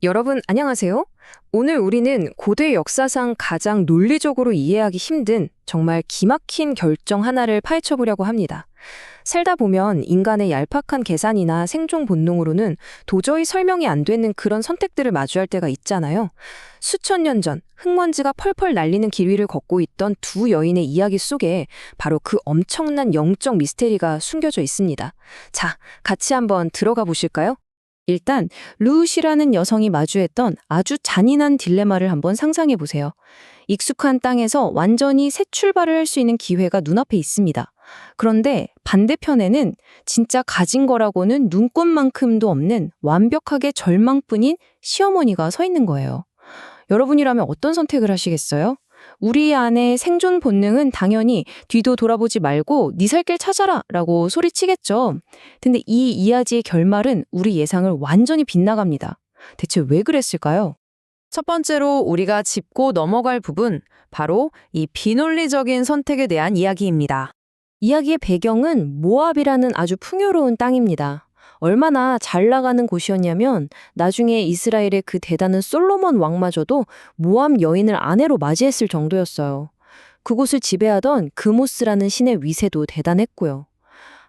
여러분, 안녕하세요. 오늘 우리는 고대 역사상 가장 논리적으로 이해하기 힘든 정말 기막힌 결정 하나를 파헤쳐보려고 합니다. 살다 보면 인간의 얄팍한 계산이나 생존 본능으로는 도저히 설명이 안 되는 그런 선택들을 마주할 때가 있잖아요. 수천 년 전 흙먼지가 펄펄 날리는 길 위를 걷고 있던 두 여인의 이야기 속에 바로 그 엄청난 영적 미스테리가 숨겨져 있습니다. 자, 같이 한번 들어가 보실까요? 일단 루시라는 여성이 마주했던 아주 잔인한 딜레마를 한번 상상해 보세요. 익숙한 땅에서 완전히 새 출발을 할 수 있는 기회가 눈앞에 있습니다. 그런데 반대편에는 진짜 가진 거라고는 눈꽃만큼도 없는 완벽하게 절망뿐인 시어머니가 서 있는 거예요. 여러분이라면 어떤 선택을 하시겠어요? 우리 안의 생존 본능은 당연히 뒤도 돌아보지 말고 네 살 길 찾아라 라고 소리치겠죠. 근데 이 이야기의 결말은 우리 예상을 완전히 빗나갑니다. 대체 왜 그랬을까요? 첫 번째로 우리가 짚고 넘어갈 부분, 바로 이 비논리적인 선택에 대한 이야기입니다. 이야기의 배경은 모압이라는 아주 풍요로운 땅입니다. 얼마나 잘 나가는 곳이었냐면 나중에 이스라엘의 그 대단한 솔로몬 왕마저도 모압 여인을 아내로 맞이했을 정도였어요. 그곳을 지배하던 그모스라는 신의 위세도 대단했고요.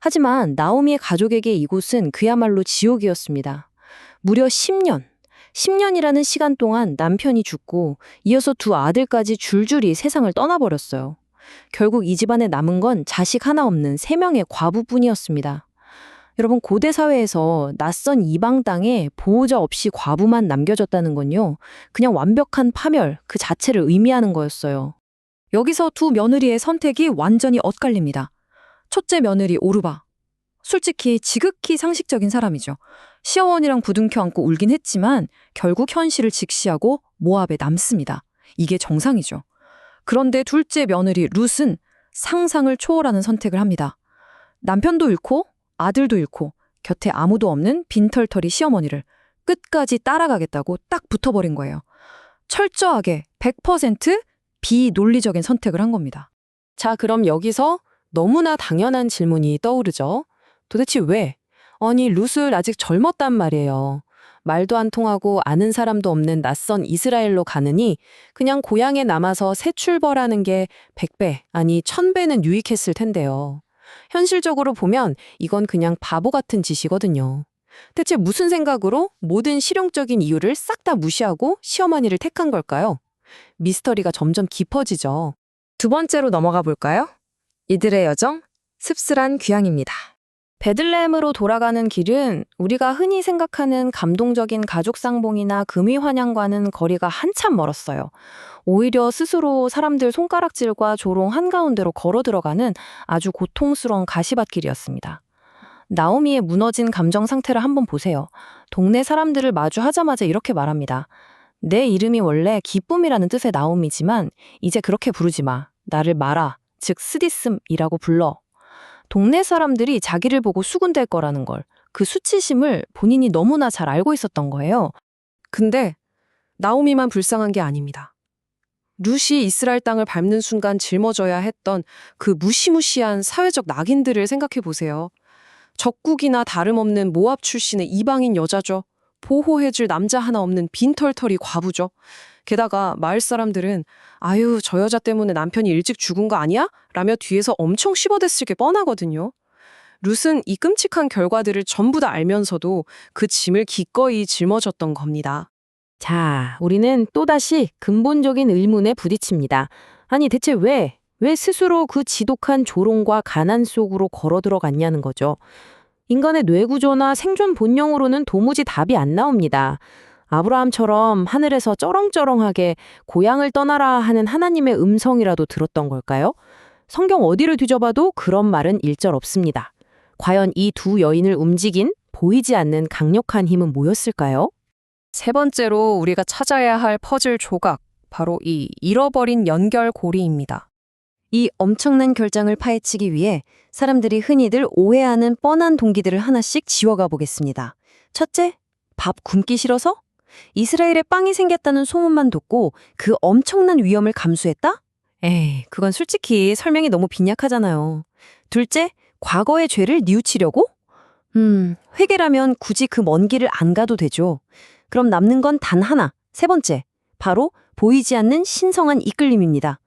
하지만 나오미의 가족에게 이곳은 그야말로 지옥이었습니다. 무려 10년이라는 시간 동안 남편이 죽고 이어서 두 아들까지 줄줄이 세상을 떠나버렸어요. 결국 이 집안에 남은 건 자식 하나 없는 3명의 과부뿐이었습니다. 여러분, 고대 사회에서 낯선 이방 땅에 보호자 없이 과부만 남겨졌다는 건요, 그냥 완벽한 파멸 그 자체를 의미하는 거였어요. 여기서 두 며느리의 선택이 완전히 엇갈립니다. 첫째 며느리 오르바. 솔직히 지극히 상식적인 사람이죠. 시어머니랑 부둥켜 안고 울긴 했지만 결국 현실을 직시하고 모압에 남습니다. 이게 정상이죠. 그런데 둘째 며느리 룻은 상상을 초월하는 선택을 합니다. 남편도 잃고 아들도 잃고 곁에 아무도 없는 빈털터리 시어머니를 끝까지 따라가겠다고 딱 붙어버린 거예요. 철저하게 100% 비논리적인 선택을 한 겁니다. 자, 그럼 여기서 너무나 당연한 질문이 떠오르죠. 도대체 왜? 아니, 룻을 아직 젊었단 말이에요. 말도 안 통하고 아는 사람도 없는 낯선 이스라엘로 가느니 그냥 고향에 남아서 새 출발하는 게 100배, 아니 1000배는 유익했을 텐데요. 현실적으로 보면 이건 그냥 바보 같은 짓이거든요. 대체 무슨 생각으로 모든 실용적인 이유를 싹 다 무시하고 시어머니를 택한 걸까요? 미스터리가 점점 깊어지죠. 두 번째로 넘어가 볼까요? 이들의 여정, 씁쓸한 귀향입니다. 베들레헴으로 돌아가는 길은 우리가 흔히 생각하는 감동적인 가족 상봉이나 금위 환영과는 거리가 한참 멀었어요. 오히려 스스로 사람들 손가락질과 조롱 한가운데로 걸어 들어가는 아주 고통스러운 가시밭길이었습니다. 나오미의 무너진 감정 상태를 한번 보세요. 동네 사람들을 마주하자마자 이렇게 말합니다. 내 이름이 원래 기쁨이라는 뜻의 나오미지만 이제 그렇게 부르지 마. 나를 마라, 즉 스디슴이라고 불러. 동네 사람들이 자기를 보고 수군댈 거라는 걸, 그 수치심을 본인이 너무나 잘 알고 있었던 거예요. 근데 나오미만 불쌍한 게 아닙니다. 룻이 이스라엘 땅을 밟는 순간 짊어져야 했던 그 무시무시한 사회적 낙인들을 생각해 보세요. 적국이나 다름없는 모압 출신의 이방인 여자죠. 보호해줄 남자 하나 없는 빈털터리 과부죠. 게다가 마을 사람들은 아유, 저 여자 때문에 남편이 일찍 죽은 거 아니야? 라며 뒤에서 엄청 씹어댔을 게 뻔하거든요. 룻은 이 끔찍한 결과들을 전부 다 알면서도 그 짐을 기꺼이 짊어졌던 겁니다. 자, 우리는 또다시 근본적인 의문에 부딪힙니다. 아니, 대체 왜 스스로 그 지독한 조롱과 가난 속으로 걸어 들어갔냐는 거죠. 인간의 뇌구조나 생존 본능으로는 도무지 답이 안 나옵니다. 아브라함처럼 하늘에서 쩌렁쩌렁하게 고향을 떠나라 하는 하나님의 음성이라도 들었던 걸까요? 성경 어디를 뒤져봐도 그런 말은 일절 없습니다. 과연 이 두 여인을 움직인 보이지 않는 강력한 힘은 뭐였을까요? 세 번째로 우리가 찾아야 할 퍼즐 조각, 바로 이 잃어버린 연결고리입니다. 이 엄청난 결정을 파헤치기 위해 사람들이 흔히들 오해하는 뻔한 동기들을 하나씩 지워가 보겠습니다. 첫째, 밥 굶기 싫어서? 이스라엘에 빵이 생겼다는 소문만 듣고 그 엄청난 위험을 감수했다? 에이, 그건 솔직히 설명이 너무 빈약하잖아요. 둘째, 과거의 죄를 뉘우치려고? 회개라면 굳이 그 먼 길을 안 가도 되죠. 그럼 남는 건 단 하나, 세 번째. 바로 보이지 않는 신성한 이끌림입니다.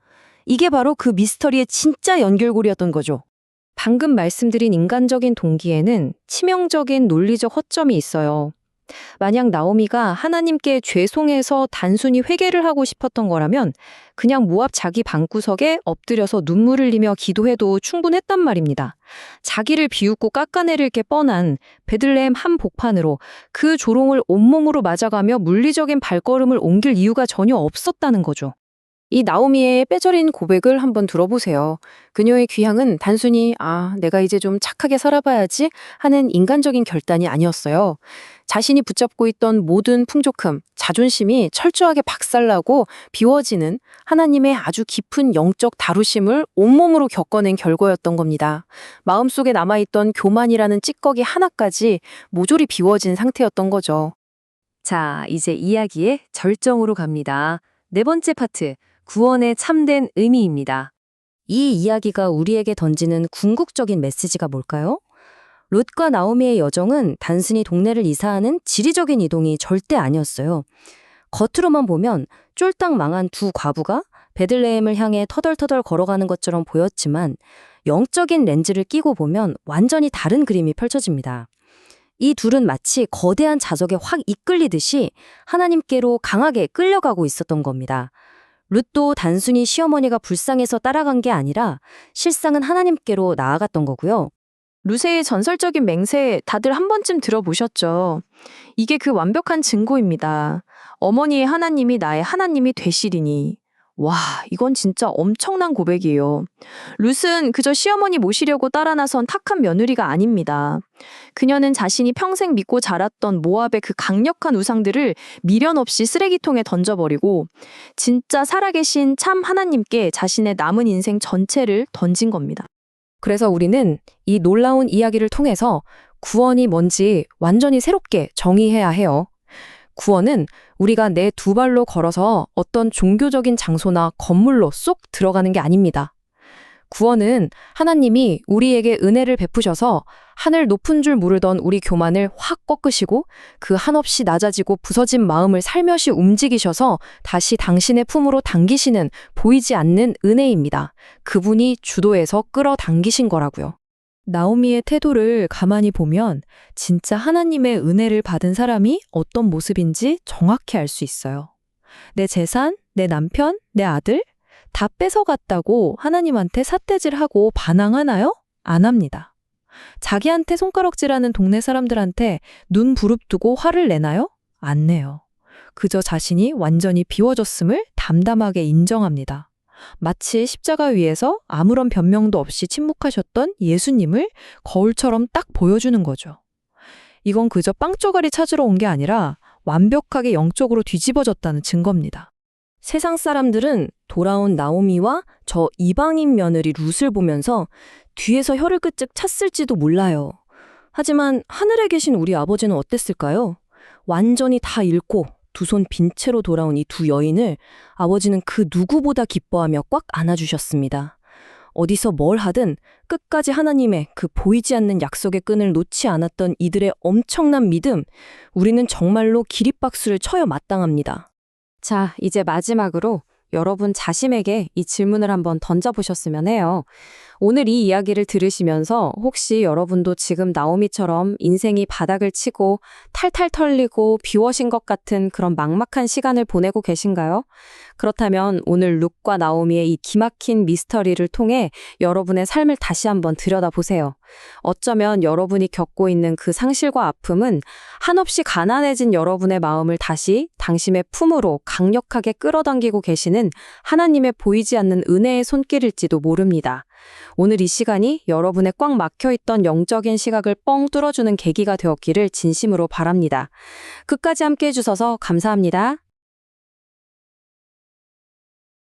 이게 바로 그 미스터리의 진짜 연결고리였던 거죠. 방금 말씀드린 인간적인 동기에는 치명적인 논리적 허점이 있어요. 만약 나오미가 하나님께 죄송해서 단순히 회개를 하고 싶었던 거라면 그냥 모압 자기 방구석에 엎드려서 눈물을 흘리며 기도해도 충분했단 말입니다. 자기를 비웃고 깎아내릴 게 뻔한 베들레헴 한복판으로 그 조롱을 온몸으로 맞아가며 물리적인 발걸음을 옮길 이유가 전혀 없었다는 거죠. 이 나오미의 빼저린 고백을 한번 들어보세요. 그녀의 귀향은 단순히 내가 이제 좀 착하게 살아봐야지 하는 인간적인 결단이 아니었어요. 자신이 붙잡고 있던 모든 풍족함, 자존심이 철저하게 박살나고 비워지는 하나님의 아주 깊은 영적 다루심을 온몸으로 겪어낸 결과였던 겁니다. 마음속에 남아있던 교만이라는 찌꺼기 하나까지 모조리 비워진 상태였던 거죠. 자, 이제 이야기의 절정으로 갑니다. 네 번째 파트, 구원의 참된 의미입니다. 이 이야기가 우리에게 던지는 궁극적인 메시지가 뭘까요? 롯과 나오미의 여정은 단순히 동네를 이사하는 지리적인 이동이 절대 아니었어요. 겉으로만 보면 쫄딱 망한 두 과부가 베들레헴을 향해 터덜터덜 걸어가는 것처럼 보였지만 영적인 렌즈를 끼고 보면 완전히 다른 그림이 펼쳐집니다. 이 둘은 마치 거대한 자석에 확 이끌리듯이 하나님께로 강하게 끌려가고 있었던 겁니다. 룻도 단순히 시어머니가 불쌍해서 따라간 게 아니라 실상은 하나님께로 나아갔던 거고요. 루세의 전설적인 맹세 다들 한 번쯤 들어보셨죠? 이게 그 완벽한 증거입니다. 어머니의 하나님이 나의 하나님이 되시리니. 와, 이건 진짜 엄청난 고백이에요. 룻은 그저 시어머니 모시려고 따라 나선 탁한 며느리가 아닙니다. 그녀는 자신이 평생 믿고 자랐던 모압의 그 강력한 우상들을 미련 없이 쓰레기통에 던져버리고 진짜 살아계신 참 하나님께 자신의 남은 인생 전체를 던진 겁니다. 그래서 우리는 이 놀라운 이야기를 통해서 구원이 뭔지 완전히 새롭게 정의해야 해요. 구원은 우리가 내 두 발로 걸어서 어떤 종교적인 장소나 건물로 쏙 들어가는 게 아닙니다. 구원은 하나님이 우리에게 은혜를 베푸셔서 하늘 높은 줄 모르던 우리 교만을 확 꺾으시고 그 한없이 낮아지고 부서진 마음을 살며시 움직이셔서 다시 당신의 품으로 당기시는 보이지 않는 은혜입니다. 그분이 주도해서 끌어당기신 거라고요. 나오미의 태도를 가만히 보면 진짜 하나님의 은혜를 받은 사람이 어떤 모습인지 정확히 알 수 있어요. 내 재산, 내 남편, 내 아들 다 뺏어갔다고 하나님한테 삿대질하고 반항하나요? 안 합니다. 자기한테 손가락질하는 동네 사람들한테 눈 부릅뜨고 화를 내나요? 안 내요. 그저 자신이 완전히 비워졌음을 담담하게 인정합니다. 마치 십자가 위에서 아무런 변명도 없이 침묵하셨던 예수님을 거울처럼 딱 보여주는 거죠. 이건 그저 빵조가리 찾으러 온 게 아니라 완벽하게 영적으로 뒤집어졌다는 증거입니다. 세상 사람들은 돌아온 나오미와 저 이방인 며느리 룻을 보면서 뒤에서 혀를 끄적 찼을지도 몰라요. 하지만 하늘에 계신 우리 아버지는 어땠을까요? 완전히 다 잃고 두 손 빈 채로 돌아온 이 두 여인을 아버지는 그 누구보다 기뻐하며 꽉 안아주셨습니다. 어디서 뭘 하든 끝까지 하나님의 그 보이지 않는 약속의 끈을 놓지 않았던 이들의 엄청난 믿음, 우리는 정말로 기립박수를 쳐야 마땅합니다. 자, 이제 마지막으로 여러분 자신에게 이 질문을 한번 던져보셨으면 해요. 오늘 이 이야기를 들으시면서 혹시 여러분도 지금 나오미처럼 인생이 바닥을 치고 탈탈 털리고 비워진 것 같은 그런 막막한 시간을 보내고 계신가요? 그렇다면 오늘 룻과 나오미의 이 기막힌 미스터리를 통해 여러분의 삶을 다시 한번 들여다보세요. 어쩌면 여러분이 겪고 있는 그 상실과 아픔은 한없이 가난해진 여러분의 마음을 다시 당신의 품으로 강력하게 끌어당기고 계시는 하나님의 보이지 않는 은혜의 손길일지도 모릅니다. 오늘 이 시간이 여러분의 꽉 막혀있던 영적인 시각을 뻥 뚫어주는 계기가 되었기를 진심으로 바랍니다. 끝까지 함께 해주셔서 감사합니다.